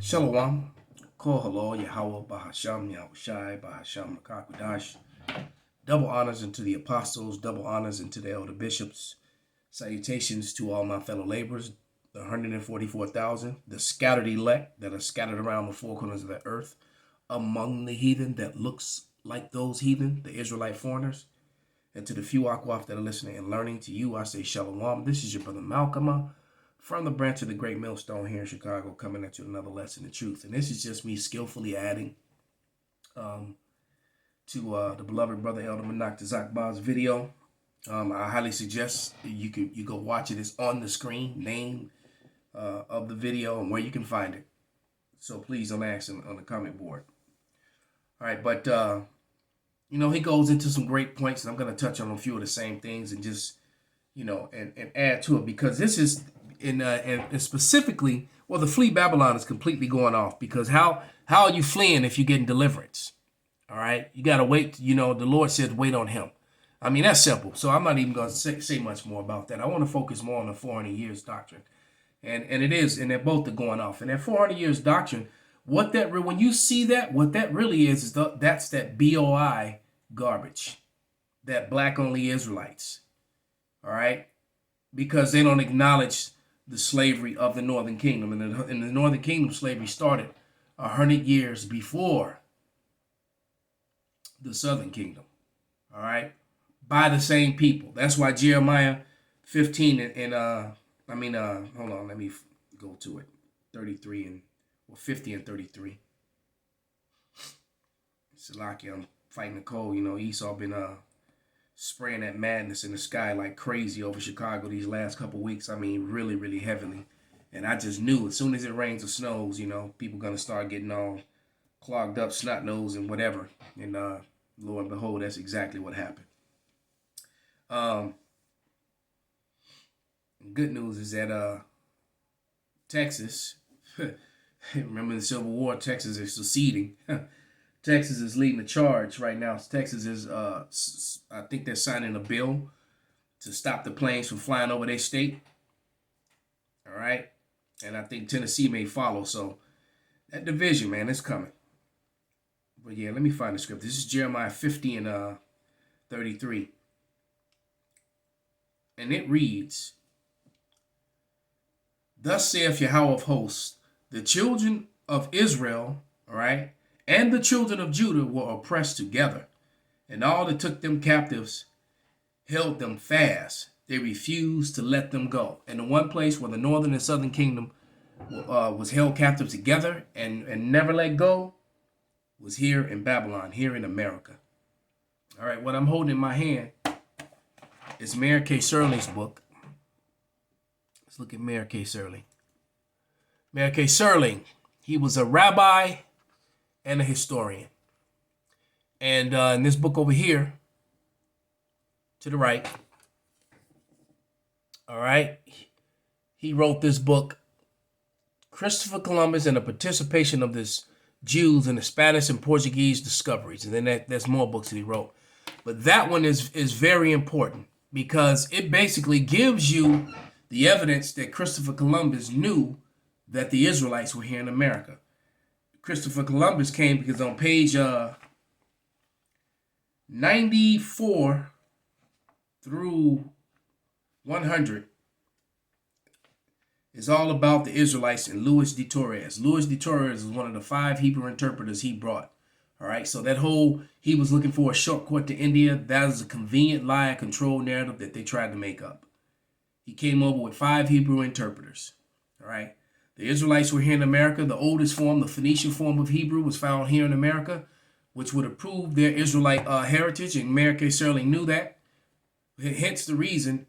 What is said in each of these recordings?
Shalom. Kohalo Yahweh Bahasham Yahushai Bahasham Makakudash. Double honors unto the apostles, double honors unto the elder bishops. Salutations to all my fellow laborers, the 144,000, the scattered elect that are scattered around the four corners of the earth, among the heathen that looks like those heathen, the Israelite foreigners. And to the few Akwaf that are listening and learning, to you I say Shalom. This is your brother Malcolm from the branch of the Great Millstone here in Chicago, coming at you another lesson of truth. And this is just me skillfully adding to the beloved brother Elder Manak Zakbaz's video. I highly suggest you go watch it. It's on the screen, name of the video and where you can find it. So please don't ask him on the comment board. All right, but he goes into some great points, and I'm going to touch on a few of the same things and just, and add to it, because this is, and specifically, well, the flee Babylon is completely going off, because how are you fleeing if you're getting deliverance? All right, you got to wait. The Lord said, wait on him. I mean, that's simple. So I'm not even going to say much more about that. I want to focus more on the 400 years doctrine. And it is, and they're both going off. And that 400 years doctrine, when you see that, what that really is that's that BOI garbage, that black only Israelites. All right, because they don't acknowledge the slavery of the Northern Kingdom, and in the Northern Kingdom, slavery started 100 years before the Southern Kingdom. All right, by the same people. That's why Jeremiah 15 and hold on, let me go to it. 50 and 33. Salaki, I'm fighting the cold. Esau been spraying that madness in the sky like crazy over Chicago these last couple weeks. I mean, really, really heavily. And I just knew as soon as it rains or snows, people gonna start getting all clogged up, snot nose and whatever. And lo and behold, that's exactly what happened. Good news is that Texas, remember the Civil War, Texas is seceding. Texas is leading the charge right now. Texas is, I think they're signing a bill to stop the planes from flying over their state. All right. And I think Tennessee may follow. So that division, man, is coming. But yeah, let me find the script. This is Jeremiah 50 and 33. And it reads, "Thus saith Yahweh of hosts, the children of Israel," all right, "and the children of Judah were oppressed together, and all that took them captives held them fast. They refused to let them go." And the one place where the northern and southern kingdom was held captive together and never let go was here in Babylon, here in America. All right, what I'm holding in my hand is Mayor K. Serling's book. Let's look at Mayor K. Serling. Mayor K. Serling, he was a rabbi and a historian. And in this book over here, to the right, all right, he wrote this book, Christopher Columbus and the Participation of the Jews in the Spanish and Portuguese Discoveries. And then there's more books that he wrote. But that one is very important because it basically gives you the evidence that Christopher Columbus knew that the Israelites were here in America. Christopher Columbus came because on page 94 through 100 is all about the Israelites and Louis de Torres. Louis de Torres is one of the 5 Hebrew interpreters he brought. All right, so that he was looking for a shortcut to India, that is a convenient lie, control narrative that they tried to make up. He came over with 5 Hebrew interpreters. All right. The Israelites were here in America. The oldest form, the Phoenician form of Hebrew, was found here in America, which would have proved their Israelite heritage, and Mayor K. Serling knew that. Hence the reason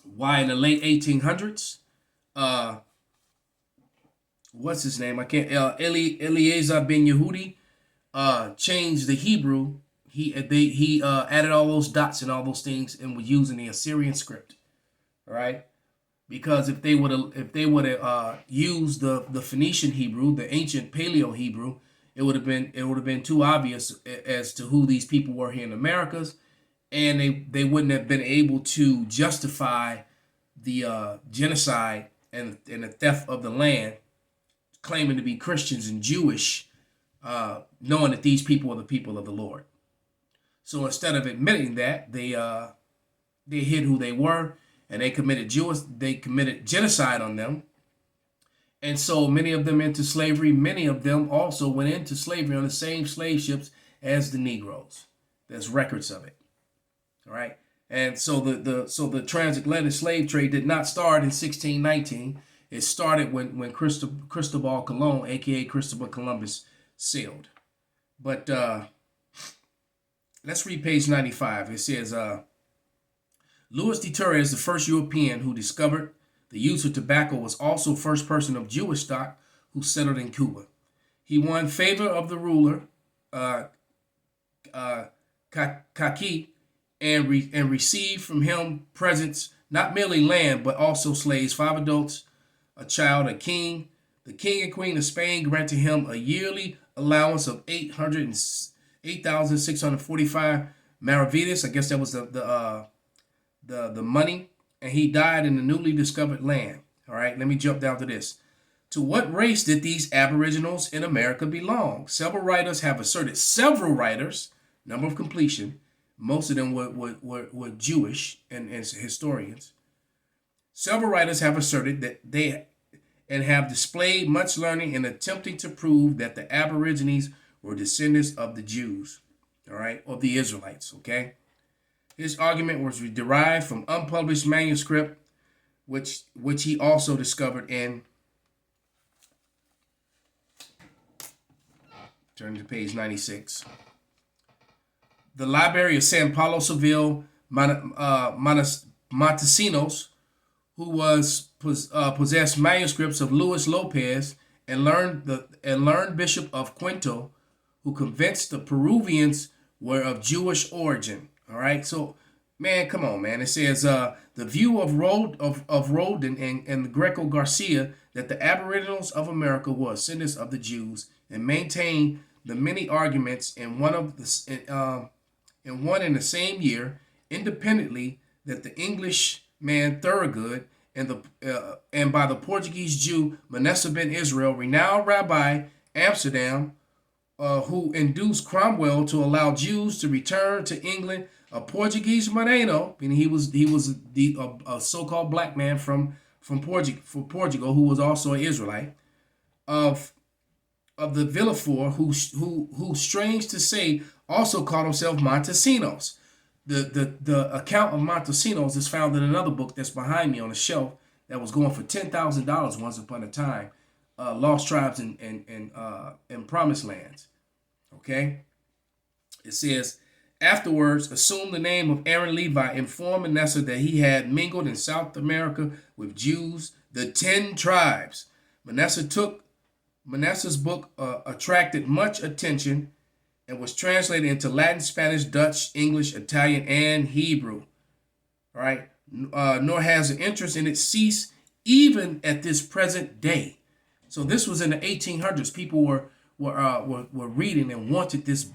why in the late 1800s, what's his name? Eliezer ben Yehudi changed the Hebrew. He added all those dots and all those things and was using the Assyrian script. All right. Because if they would have used the Phoenician Hebrew, the ancient Paleo Hebrew, it would have been too obvious as to who these people were here in Americas, and they wouldn't have been able to justify the genocide and the theft of the land claiming to be Christians and Jewish, knowing that these people are the people of the Lord. So instead of admitting that, they hid who they were, and they committed genocide on them, and sold many of them into slavery. Many of them also went into slavery on the same slave ships as the Negroes. There's records of it. All right. And so the transatlantic slave trade did not start in 1619. It started when Cristobal Colon, aka Christopher Columbus, sailed. But let's read page 95. It says, Louis de Torres, the first European who discovered the use of tobacco, was also first person of Jewish stock who settled in Cuba. He won favor of the ruler, Kaki, and received from him presents, not merely land, but also slaves, 5 adults, a child, a king. The king and queen of Spain granted him a yearly allowance of 8,645 maravedis. I guess that was the money. And he died in the newly discovered land. All right, let me jump down to this. To what race did these aboriginals in America belong? Several writers, number of completion, most of them were Jewish and historians. Several writers have asserted that they have displayed much learning in attempting to prove that the Aborigines were descendants of the Jews, all right, or the Israelites, okay? His argument was derived from unpublished manuscript, which he also discovered in, turn to page 96. The Library of San Paulo Seville Montesinos, who possessed manuscripts of Luis Lopez and learned Bishop of Quito, who convinced the Peruvians were of Jewish origin. All right, so man, come on, man. It says the view of Rodin and Greco Garcia that the Aboriginals of America were descendants of the Jews, and maintain the many arguments in one in the same year independently that the Englishman Thorogood and by the Portuguese Jew Manasseh ben Israel, renowned rabbi Amsterdam, who induced Cromwell to allow Jews to return to England. A Portuguese Moreno, meaning he was a so-called black man from Portugal, who was also an Israelite, of the Villafort, who strange to say also called himself Montesinos. The account of Montesinos is found in another book that's behind me on the shelf that was going for $10,000 once upon a time, Lost Tribes and Promised Lands. Okay, it says, afterwards assumed the name of Aaron Levi, informed Manasseh that he had mingled in South America with Jews, the 10 tribes. Manasseh's book attracted much attention and was translated into Latin, Spanish, Dutch, English, Italian, and Hebrew. All right, nor has the interest in it ceased even at this present day. So this was in the 1800s. People were reading and wanted this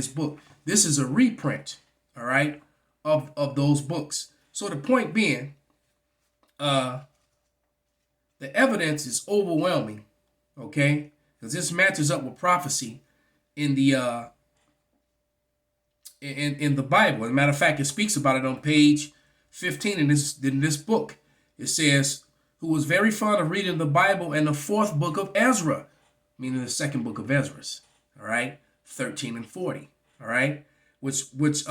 book. This is a reprint, all right, of those books. So the point being, the evidence is overwhelming, okay, because this matches up with prophecy in the in the Bible. As a matter of fact, it speaks about it on page 15 in this book. It says, who was very fond of reading the Bible and the 4th book of Ezra, meaning the 2nd book of Ezra, all right, 13 and 40. All right, which was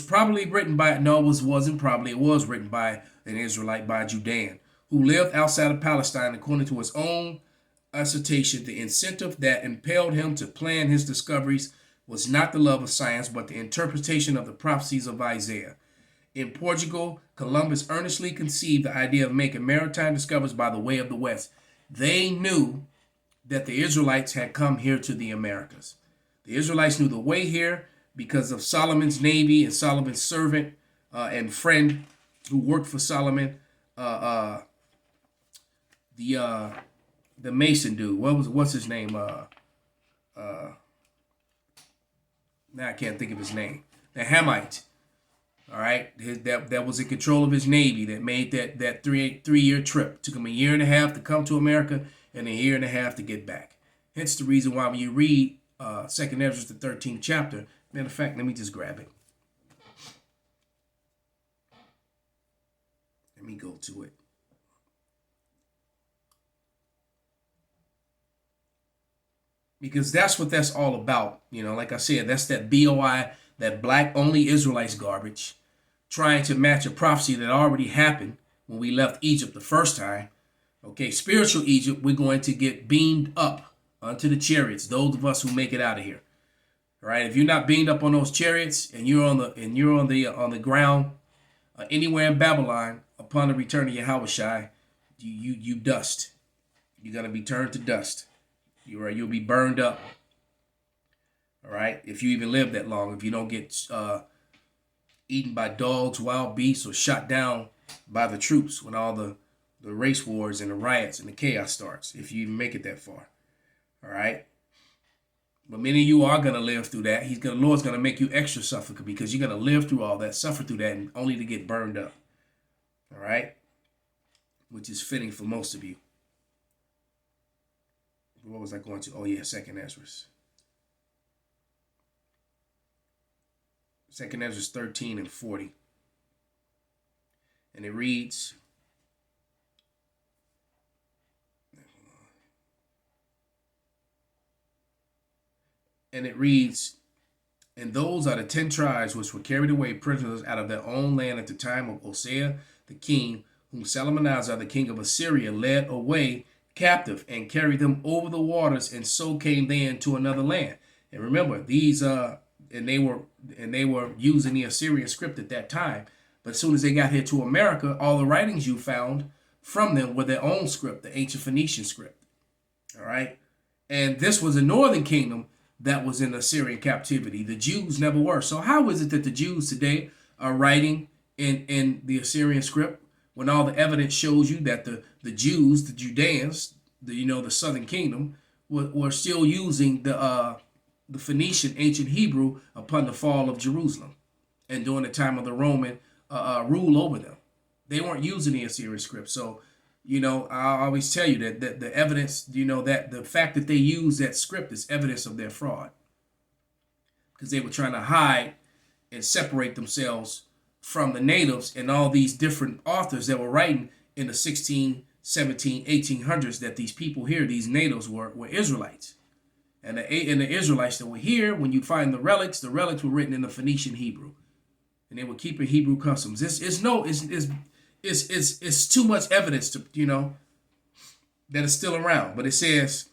probably written by, it was written by an Israelite, by a Judean who lived outside of Palestine. According to his own assertion, the incentive that impelled him to plan his discoveries was not the love of science, but the interpretation of the prophecies of Isaiah. In Portugal, Columbus earnestly conceived the idea of making maritime discoveries by the way of the West. They knew that the Israelites had come here to the Americas. The Israelites knew the way here because of Solomon's navy and Solomon's servant and friend who worked for Solomon, the Mason dude. What's his name? Now I can't think of his name. The Hamite. All right, that was in control of his navy that made that three-year trip. Took him a year and a half to come to America and a year and a half to get back. Hence the reason why when you read 2nd Ezra, the 13th chapter, matter of fact, let me just grab it. Let me go to it. Because that's what that's all about. You know, like I said, that's that BOI, that black only Israelites garbage, trying to match a prophecy that already happened when we left Egypt the first time. Okay, spiritual Egypt, we're going to get beamed up onto the chariots, those of us who make it out of here. All right, if you're not beamed up on those chariots and you're on the ground anywhere in Babylon upon the return of Yahushua, you dust. You're gonna be turned to dust. You'll be burned up. All right, if you even live that long, if you don't get eaten by dogs, wild beasts, or shot down by the troops when all the race wars and the riots and the chaos starts, if you even make it that far. All right. But many of you are going to live through that. The Lord's going to make you extra suffer because you're going to live through all that, suffer through that, and only to get burned up. All right? Which is fitting for most of you. What was I going to? Oh, yeah, 2nd Ezra. 2nd Ezra 13 and 40. And it reads, and those are the 10 tribes which were carried away prisoners out of their own land at the time of Hosea the king, whom Salmanasar the king of Assyria led away captive and carried them over the waters, and so came they into another land. And remember, these and they were using the Assyrian script at that time. But as soon as they got here to America, all the writings you found from them were their own script, the ancient Phoenician script. All right, and this was a northern kingdom that was in Assyrian captivity. The Jews never were. So how is it that the Jews today are writing in the Assyrian script when all the evidence shows you that the Jews, the Judeans, the southern kingdom, were still using the Phoenician ancient Hebrew upon the fall of Jerusalem and during the time of the Roman rule over them? They weren't using the Assyrian script. So, I always tell you that the evidence, that the fact that they use that script is evidence of their fraud, because they were trying to hide and separate themselves from the natives and all these different authors that were writing in the 16, 17, 1800s that these people here, these natives were Israelites. And the Israelites that were here, when you find the relics were written in the Phoenician Hebrew. And they were keeping Hebrew customs. It's too much evidence to, that is still around. But it says,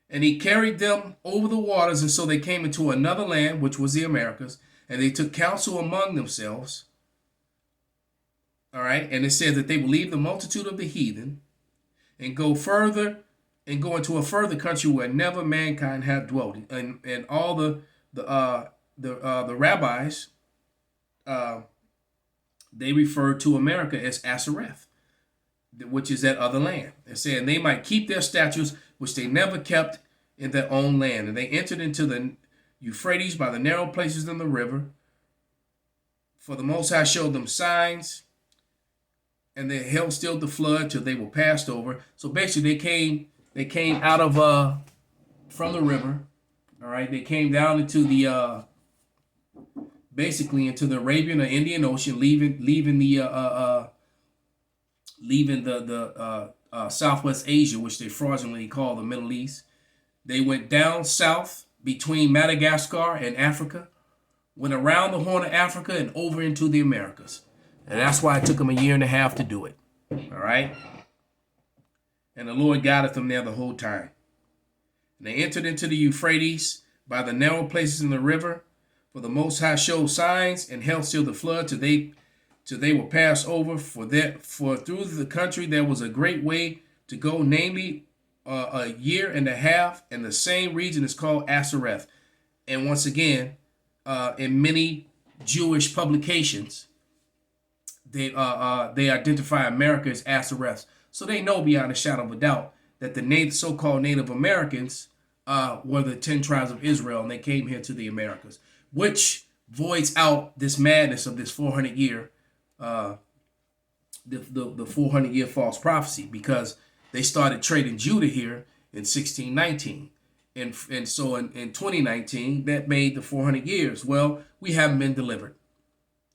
and he carried them over the waters, and so they came into another land, which was the Americas, and they took counsel among themselves. All right, and it said that they will leave the multitude of the heathen and go into a further country where never mankind had dwelt. And all the rabbis, they referred to America as Asareth, which is that other land. They're saying they might keep their statutes, which they never kept in their own land. And they entered into the Euphrates by the narrow places in the river. For the Most High showed them signs, and they held still the flood till they were passed over. So basically, they came out of from the river. All right, they came down into the basically into the Arabian or Indian Ocean, leaving the Southwest Asia, which they fraudulently call the Middle East. They went down south between Madagascar and Africa, went around the Horn of Africa and over into the Americas. And that's why it took them a year and a half to do it. All right? And the Lord guided them there the whole time. And they entered into the Euphrates by the narrow places in the river. For the Most High showed signs and held still the flood till they were passed over. For through the country there was a great way to go, namely a year and a half. And the same region is called Asareth. And once again, in many Jewish publications, they identify America as Asareth. So they know beyond a shadow of a doubt that the so-called Native Americans were the 10 tribes of Israel, and they came here to the Americas. which voids out this madness of this 400-year, the 400-year false prophecy, because they started trading Judah here in 1619. And so in 2019, that made the 400 years. Well, we haven't been delivered.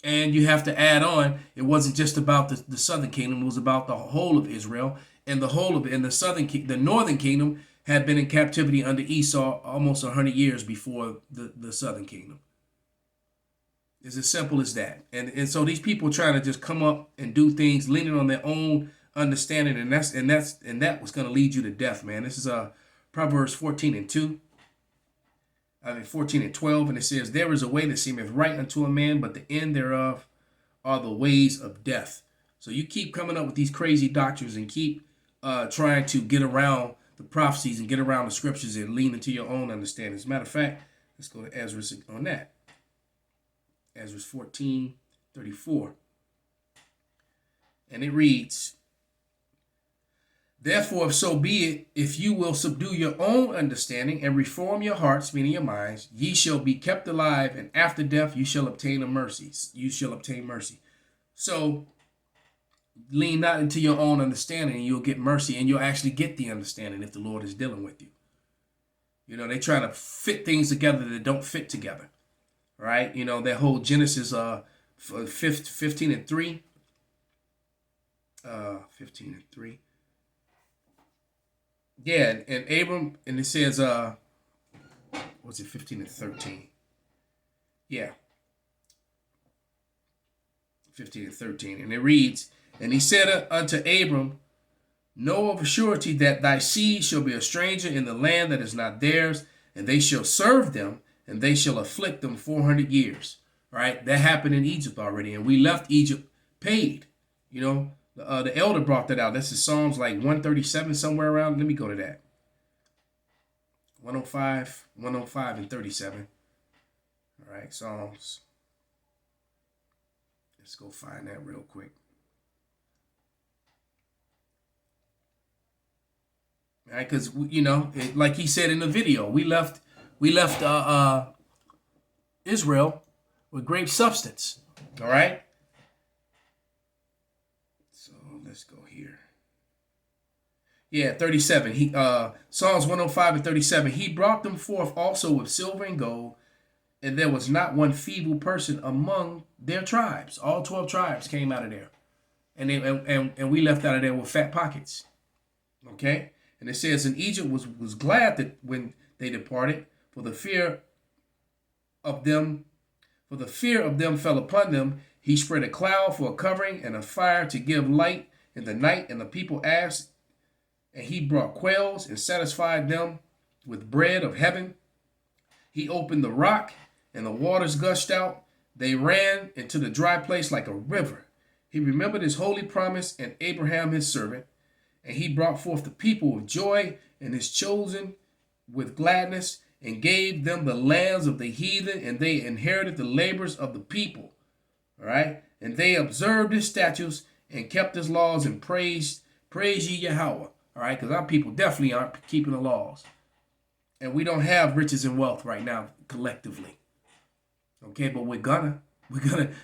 And you have to add on, it wasn't just about the southern kingdom, it was about the whole of Israel. And the northern kingdom had been in captivity under Esau almost 100 years before the southern kingdom. It's as simple as that. And so these people trying to just come up and do things leaning on their own understanding, and that was going to lead you to death, man. This is Proverbs 14:2. 14:12, and it says, "There is a way that seemeth right unto a man, but the end thereof are the ways of death." So you keep coming up with these crazy doctrines and keep trying to get around the prophecies and get around the scriptures and lean into your own understanding. As a matter of fact, let's go to Ezra on that. Ezra 14:34. And it reads, "Therefore, if so be it, if you will subdue your own understanding and reform your hearts," meaning your minds, "ye shall be kept alive, and after death you shall obtain a mercy." You shall obtain mercy. So lean not into your own understanding, and you'll get mercy, and you'll actually get the understanding if the Lord is dealing with you. You know, they try to fit things together that don't fit together. Right? You know, that whole Genesis 15:3. 15:3. Yeah, and Abram, and it says, what's it, 15:13? Yeah. 15:13. And it reads, "And he said unto Abram, Know of a surety that thy seed shall be a stranger in the land that is not theirs, and they shall serve them, and they shall afflict them 400 years. Right? That happened in Egypt already, and we left Egypt paid. You know, the elder brought that out. That's in Psalms like 137, somewhere around. Let me go to that. 105 and 37. All right, Psalms. Let's go find that real quick. All right, because, you know, like he said in the video, we left Israel with great substance. All right. So let's go here. Yeah, 37. Psalms 105 and 37. "He brought them forth also with silver and gold, and there was not one feeble person among their tribes." All 12 tribes came out of there, and we left out of there with fat pockets. Okay. And it says, "And Egypt was glad that when they departed, for the fear of them fell upon them. He spread a cloud for a covering and a fire to give light in the night. And the people asked, and he brought quails and satisfied them with bread of heaven. He opened the rock, and the waters gushed out. They ran into the dry place like a river. He remembered his holy promise and Abraham his servant. And he brought forth the people with joy, and his chosen with gladness, and gave them the lands of the heathen, and they inherited the labors of the people." All right. "And they observed his statutes and kept his laws, and praise ye Yahweh." All right. Because our people definitely aren't keeping the laws. And we don't have riches and wealth right now collectively. Okay. But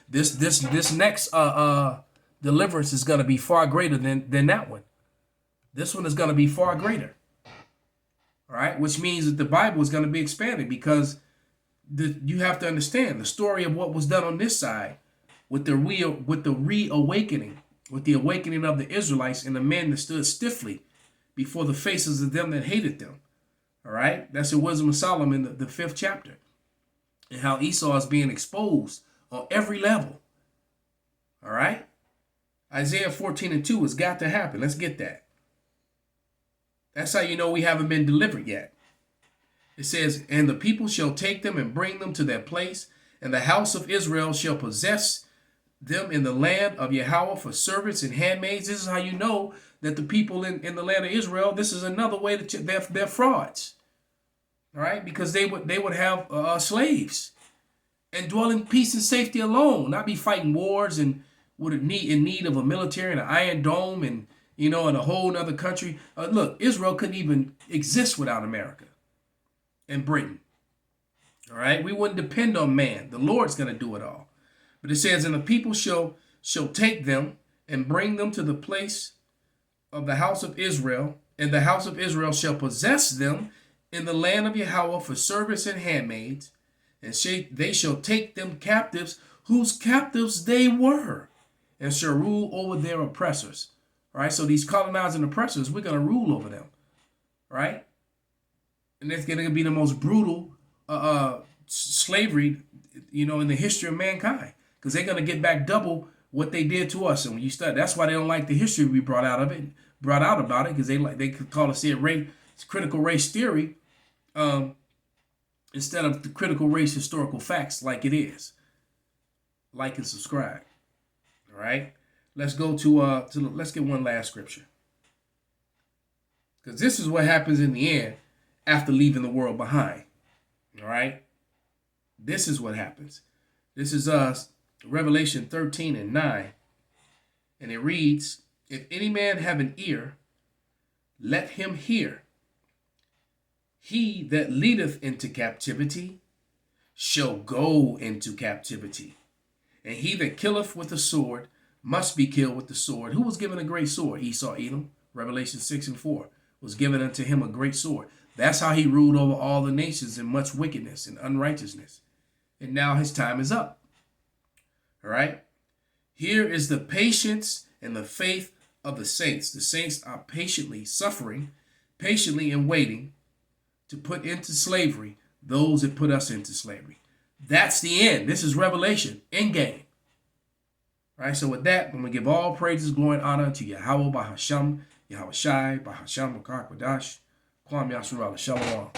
this next deliverance is going to be far greater than that one. This one is going to be far greater. All right, which means that the Bible is going to be expanded, because you have to understand the story of what was done on this side with the reawakening, with the awakening of the Israelites and the men that stood stiffly before the faces of them that hated them. All right, that's in Wisdom of Solomon, the 5th chapter, and how Esau is being exposed on every level. All right, Isaiah 14:2 has got to happen. Let's get that. That's how you know we haven't been delivered yet. It says, "And the people shall take them and bring them to their place, and the house of Israel shall possess them in the land of Yahweh for servants and handmaids." This is how you know that the people in the land of Israel, this is another way that they're frauds. All right, because they would have slaves and dwell in peace and safety alone, not be fighting wars and in need of a military and an iron dome and, you know, in a whole other country. Look, Israel couldn't even exist without America and Britain. All right. We wouldn't depend on man. The Lord's going to do it all. But it says, and the people shall take them and bring them to the place of the house of Israel, and the house of Israel shall possess them in the land of Yahweh for servants and handmaids, and they shall take them captives, whose captives they were, and shall rule over their oppressors. All right, so these colonizing oppressors, we're going to rule over them, right? And it's going to be the most brutal slavery, in the history of mankind, because they're going to get back double what they did to us. And when you study, that's why they don't like the history we brought out about it, because they could call it critical race theory, instead of the critical race historical facts like it is. Like and subscribe. All right. Let's go let's get one last scripture, because this is what happens in the end after leaving the world behind. All right. This is what happens. This is Revelation 13:9, and it reads, if any man have an ear, let him hear. He that leadeth into captivity shall go into captivity. And he that killeth with the sword must be killed with the sword. Who was given a great sword? Esau, Edom. Revelation 6:4 was given unto him a great sword. That's how he ruled over all the nations in much wickedness and unrighteousness. And now his time is up. All right. Here is the patience and the faith of the saints. The saints are patiently suffering, patiently and waiting to put into slavery those that put us into slavery. That's the end. This is Revelation, end game. All right, so with that, I'm going to give all praises, glory, and honor to Yahweh, Bahasham, Yahweh Shai, Bahasham, Makar, Kwadash, Kwam Yasharala, Shalom.